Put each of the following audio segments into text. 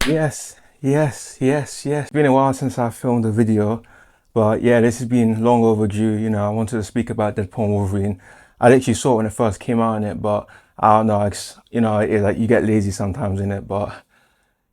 Yes. It's been a while since I filmed a video, but yeah, this has been long overdue. I wanted to speak about Deadpool&Wolverine. I literally saw it when it first came out in it, but I don't know, like you get lazy sometimes in it, but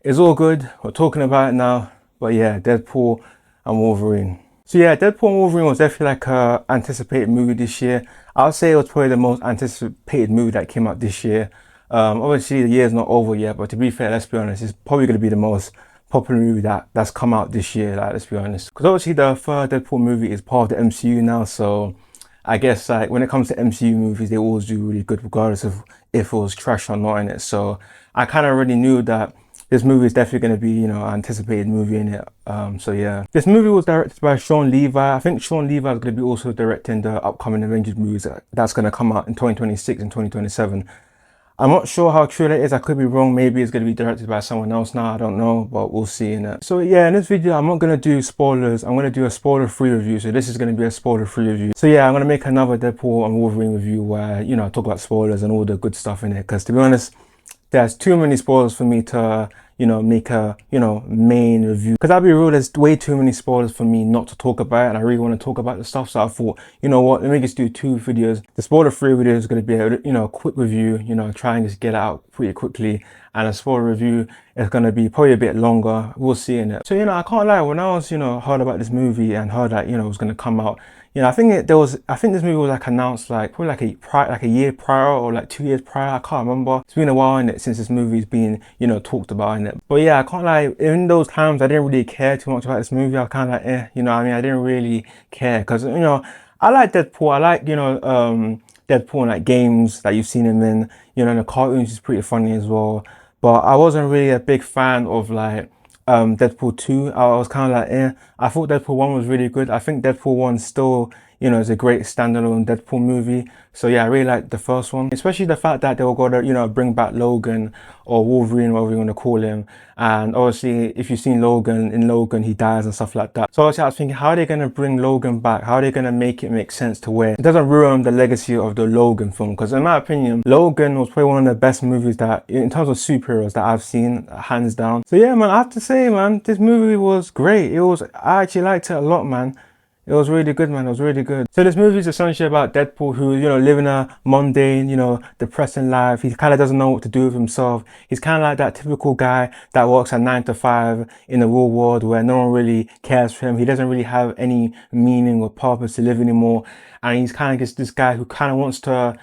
it's all good. We're talking about it now. But yeah, Deadpool and Wolverine. So yeah, Deadpool and Wolverine was definitely like a anticipated movie this year. I would say it was probably the most anticipated movie that came out this year. Obviously the year's not over yet, but to be fair, let's be honest, it's probably going to be the most popular movie that's come out this year. Like, let's be honest, because obviously the third Deadpool movie is part of the MCU now, so I guess like when it comes to MCU movies, they always do really good, regardless of if it was trash or not in it. So I kind of already knew that this movie is definitely going to be, an anticipated movie in it. So yeah, this movie was directed by Sean Levi. I think Sean Levi is going to be also directing the upcoming Avengers movies that's going to come out in 2026 and 2027. I'm not sure how true that is. I could be wrong. Maybe it's going to be directed by someone else now. I don't know, but we'll see in it. So yeah, in this video, I'm not going to do spoilers. I'm going to do a spoiler-free review. So this is going to be a spoiler-free review. So yeah, I'm going to make another Deadpool and Wolverine review where, I talk about spoilers and all the good stuff in it. Because to be honest, there's too many spoilers for me to, make a, main review. Because I'll be real, there's way too many spoilers for me not to talk about it. And I really want to talk about the stuff. So I thought, you know what, let me just do two videos. The spoiler-free video is going to be a quick review, try and just get it out pretty quickly. And a spoiler review is going to be probably a bit longer. We'll see in it. So, I can't lie. When I was, heard about this movie and heard that, it was going to come out, I think I think this movie was like announced like probably like a year prior or like 2 years prior. I can't remember. It's been a while in it since this movie's been, talked about in it. But yeah, I can't lie. In those times, I didn't really care too much about this movie. I was kind of like, I didn't really care because, I like Deadpool. I like, Deadpool and like games that you've seen him in. The cartoons is pretty funny as well. But I wasn't really a big fan of like Deadpool 2. I was kind of like, I thought Deadpool 1 was really good. I think Deadpool 1 still, is a great standalone Deadpool movie. So yeah, I really liked the first one, especially the fact that they were going to, bring back Logan or Wolverine, whatever you want to call him. And obviously, if you've seen Logan, in Logan, he dies and stuff like that. So obviously, I was thinking, how are they going to bring Logan back? How are they going to make it make sense to where it doesn't ruin the legacy of the Logan film? Because in my opinion, Logan was probably one of the best movies that, in terms of superheroes, that I've seen, hands down. So yeah, man, I have to say, man, this movie was great. I actually liked it a lot, man. It was really good, man. It was really good. So this movie is essentially about Deadpool who, living a mundane, depressing life. He kind of doesn't know what to do with himself. He's kind of like that typical guy that works at 9 to 5 in the real world where no one really cares for him. He doesn't really have any meaning or purpose to live anymore. And he's kind of just this guy who kind of wants to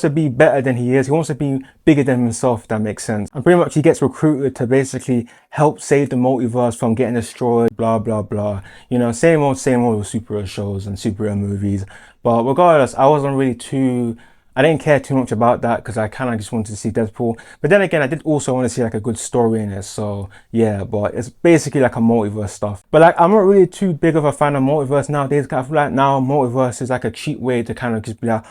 be better than he is. He wants to be bigger than himself, if that makes sense. And pretty much he gets recruited to basically help save the multiverse from getting destroyed, blah, blah, blah. Same old with superhero shows and superhero movies. But regardless, I didn't care too much about that because I kind of just wanted to see Deadpool. But then again, I did also want to see like a good story in it. So yeah, but it's basically like a multiverse stuff. But like, I'm not really too big of a fan of multiverse nowadays. I feel like now multiverse is like a cheap way to kind of just be like,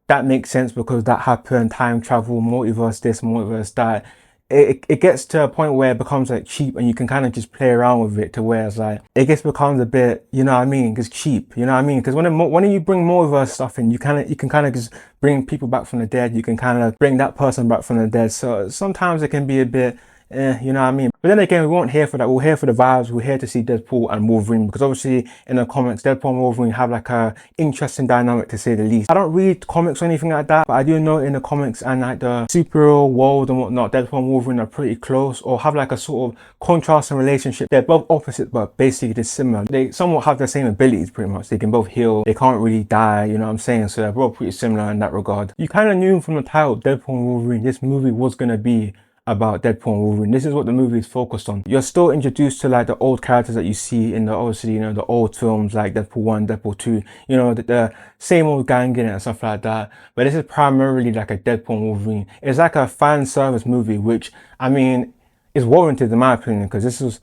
that makes sense because that happened, time travel, multiverse this, multiverse that. It gets to a point where it becomes like cheap and you can kind of just play around with it to where it's like, it just becomes a bit, it's cheap, because when you bring multiverse stuff in, you can kind of just bring people back from the dead. You can kind of bring that person back from the dead. So sometimes it can be a bit, But then again, we weren't here for that. We're here for the vibes. We're here to see Deadpool and Wolverine because obviously in the comics, Deadpool and Wolverine have like a interesting dynamic to say the least. I don't read comics or anything like that, but I do know in the comics and like the superhero world and whatnot, Deadpool and Wolverine are pretty close or have like a sort of contrasting relationship. They're both opposites, but basically they're similar. They somewhat have the same abilities pretty much. They can both heal. They can't really die, you know what I'm saying? So they're both pretty similar in that regard. You kind of knew from the title, Deadpool and Wolverine, this movie was going to be about Deadpool and Wolverine. This is what the movie is focused on. You're still introduced to like the old characters that you see in the, obviously, the old films like Deadpool 1, Deadpool 2, the same old gang in it and stuff like that. But this is primarily like a Deadpool and Wolverine. It's like a fan service movie, which, is warranted in my opinion, because this is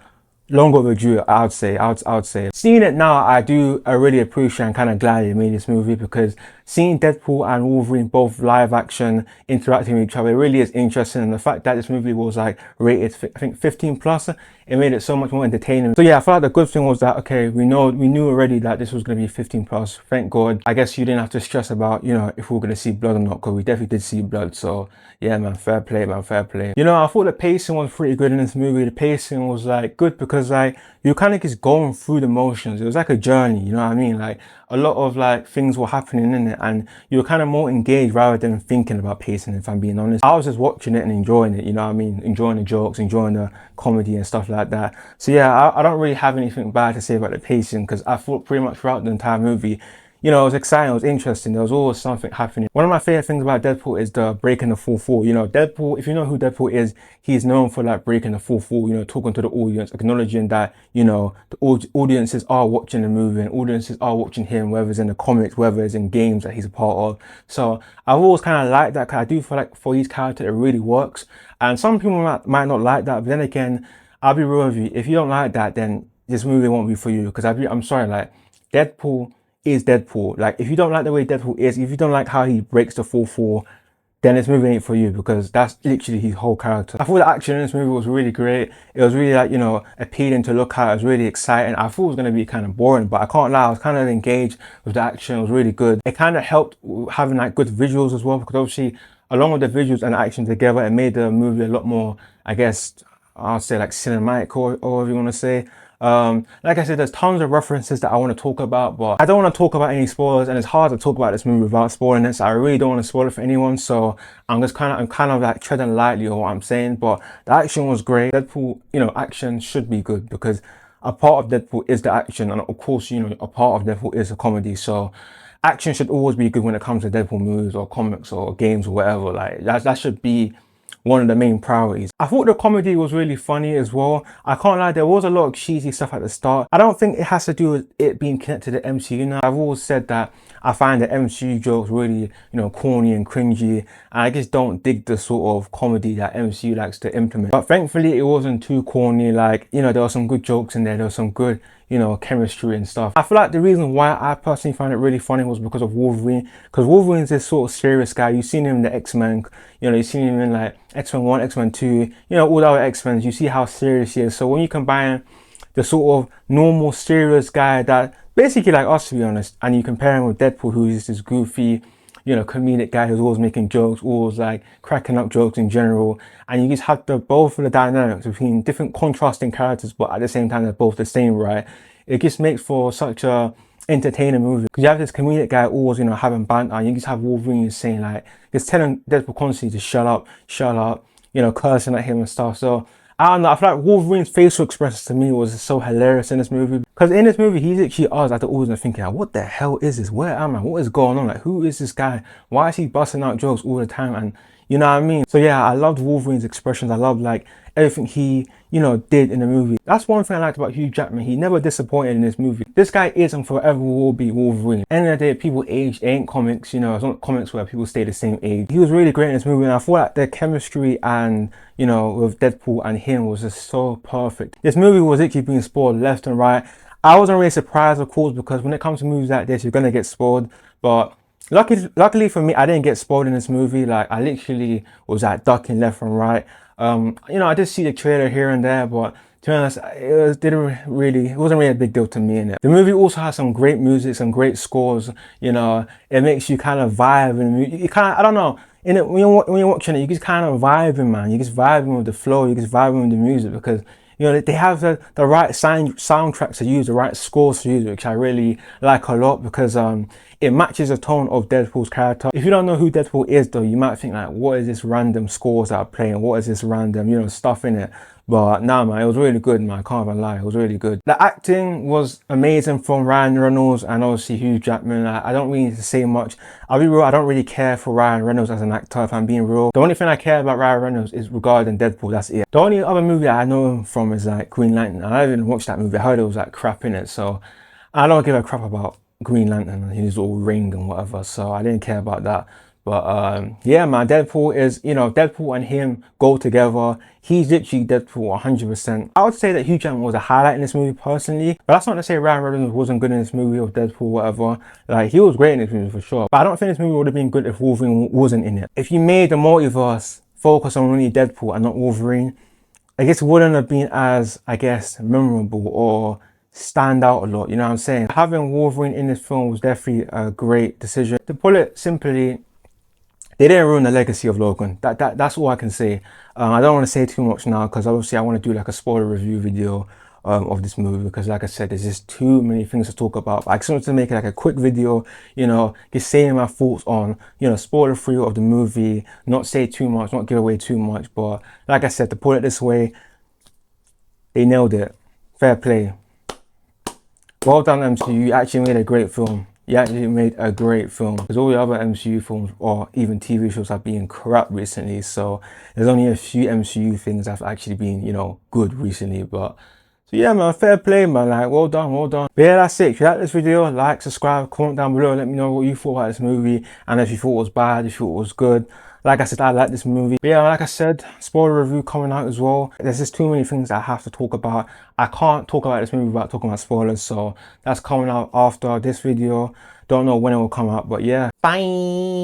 long overdue, I would say. Seeing it now, I really appreciate and kind of glad they made this movie because seeing Deadpool and Wolverine both live action interacting with each other, it really is interesting. And the fact that this movie was like rated, I think 15 plus, it made it so much more entertaining. So yeah, I felt like the good thing was that, okay, we knew already that this was going to be 15 plus. Thank God. I guess you didn't have to stress about, you know, if we were going to see blood or not, because we definitely did see blood. So yeah, man, fair play, man, fair play. You know, I thought the pacing was pretty good in this movie. The pacing was like good because like you kind of just going through the motions. It was like a journey, you know what I mean? Like a lot of like things were happening in it, and you were kind of more engaged rather than thinking about pacing, if I'm being honest. I was just watching it and enjoying it, you know what I mean? Enjoying the jokes, enjoying the comedy and stuff like that. So yeah, I don't really have anything bad to say about the pacing, because I thought pretty much throughout the entire movie, you know, it was exciting, it was interesting, there was always something happening. One of my favorite things about Deadpool is the breaking the fourth wall. You know, Deadpool, if you know who Deadpool is, he's known for like breaking the fourth wall, you know, talking to the audience, acknowledging that, you know, the audiences are watching the movie and audiences are watching him, whether it's in the comics, whether it's in games that he's a part of. So I've always kind of liked that, because I do feel like for his character, it really works. And some people might not like that, but then again, I'll be real with you, if you don't like that, then this movie won't be for you, because I'm sorry, like, Deadpool is Deadpool. Like, if you don't like the way Deadpool is, if you don't like how he breaks the fourth wall, then this movie ain't for you, because that's literally his whole character. I thought the action in this movie was really great. It was really like, you know, appealing to look at. It was really exciting. I thought it was going to be kind of boring, but I can't lie, I was kind of engaged with the action. It was really good. It kind of helped having like good visuals as well, because obviously along with the visuals and the action together, it made the movie a lot more, I guess, I'll say like cinematic, or whatever you want to say. Like I said, there's tons of references that I want to talk about, but I don't want to talk about any spoilers, and it's hard to talk about this movie without spoiling it, so I really don't want to spoil it for anyone. So I'm kind of like treading lightly on what I'm saying. But the action was great. Deadpool, you know, action should be good, because a part of Deadpool is the action, and of course, you know, a part of Deadpool is a comedy. So action should always be good when it comes to Deadpool movies or comics or games or whatever. Like that should be one of the main priorities. I thought the comedy was really funny as well. I can't lie, there was a lot of cheesy stuff at the start. I don't think it has to do with it being connected to the MCU now. I've always said that I find the MCU jokes really, you know, corny and cringy, and I just don't dig the sort of comedy that MCU likes to implement. But thankfully, it wasn't too corny. Like, you know, there were some good jokes in there. There was some good, you know, chemistry and stuff. I feel like the reason why I personally find it really funny was because of Wolverine, because Wolverine's this sort of serious guy. You've seen him in the X-Men, you know, you've seen him in like X-Men 1, X-Men 2, you know, all the other X-Men, you see how serious he is. So when you combine the sort of normal serious guy that basically like us, to be honest, and you compare him with Deadpool, who is this goofy, you know, comedic guy who's always making jokes, always like cracking up jokes in general, and you just have both of the dynamics between different contrasting characters, but at the same time they're both the same, right? It just makes for such a entertaining movie, because you have this comedic guy always, you know, having banter, and you just have Wolverine saying like, just telling Deadpool constantly to shut up, you know, cursing at him and stuff. So I don't know, I feel like Wolverine's facial expressions to me was so hilarious in this movie, because in this movie he's actually us at the audience thinking, like, what the hell is this? Where am I? What is going on? Like, who is this guy? Why is he busting out jokes all the time? And you know what I mean? So yeah, I loved Wolverine's expressions. I loved like everything he, you know, did in the movie. That's one thing I liked about Hugh Jackman. He never disappointed in this movie. This guy is and forever will be Wolverine. End of the day, people age. It ain't comics, you know, it's not comics where people stay the same age. He was really great in this movie, and I thought like the chemistry and, you know, with Deadpool and him was just so perfect. This movie was literally being spoiled left and right. I wasn't really surprised, of course, because when it comes to movies like this, you're gonna get spoiled. But luckily for me, I didn't get spoiled in this movie. Like, I literally was like ducking left and right. You know, I did see the trailer here and there, but to be honest, it wasn't really a big deal to me in it. The movie also has some great music, some great scores. You know, it makes you kind of vibe, and you kind of, I don't know, in it when you're watching it, you just kind of vibing, man. You just vibing with the flow, you just vibing with the music, because you know, they have the right soundtracks to use, the right scores to use, which I really like a lot, because it matches the tone of Deadpool's character. If you don't know who Deadpool is though, you might think like, what is this random scores that are playing? What is this random, you know, stuff in it? But nah, man, it was really good, man. I can't even lie, it was really good. The acting was amazing from Ryan Reynolds and obviously Hugh Jackman. I don't really need to say much. I'll be real, I don't really care for Ryan Reynolds as an actor, if I'm being real. The only thing I care about Ryan Reynolds is regarding Deadpool, that's it. The only other movie I know him from is like Green Lantern. I haven't even watched that movie. I heard it was like crap in it, so I don't give a crap about Green Lantern and his all ring and whatever, so I didn't care about that. But yeah, man, Deadpool is, Deadpool and him go together. He's literally Deadpool 100%. I would say that Hugh Jackman was a highlight in this movie personally, but that's not to say Ryan Reynolds wasn't good in this movie or Deadpool, whatever. Like, he was great in this movie for sure. But I don't think this movie would have been good if Wolverine wasn't in it. If you made the multiverse focus on only Deadpool and not Wolverine, I guess it wouldn't have been as, I guess, memorable or stand out a lot, you know what I'm saying? Having Wolverine in this film was definitely a great decision. To put it simply, they didn't ruin the legacy of Logan. That's all I can say. I don't want to say too much now because obviously I want to do like a spoiler review video of this movie, because like I said, there's just too many things to talk about. But I just wanted to make it like a quick video, just saying my thoughts on, spoiler free of the movie, not say too much, not give away too much. But like I said, to put it this way, they nailed it. Fair play. Well done, MCU. You actually made a great film. You actually made a great film. Because all the other MCU films or even TV shows have been crap recently. So there's only a few MCU things that have actually been, good recently. But so yeah, man, fair play, man. Like, well done, well done. But yeah, that's it. If you like this video, like, subscribe, comment down below. Let me know what you thought about this movie. And if you thought it was bad, if you thought it was good. Like I said, I like this movie. But yeah, like I said, spoiler review coming out as well. There's just too many things I have to talk about. I can't talk about this movie without talking about spoilers. So that's coming out after this video. Don't know when it will come out, but yeah. Bye.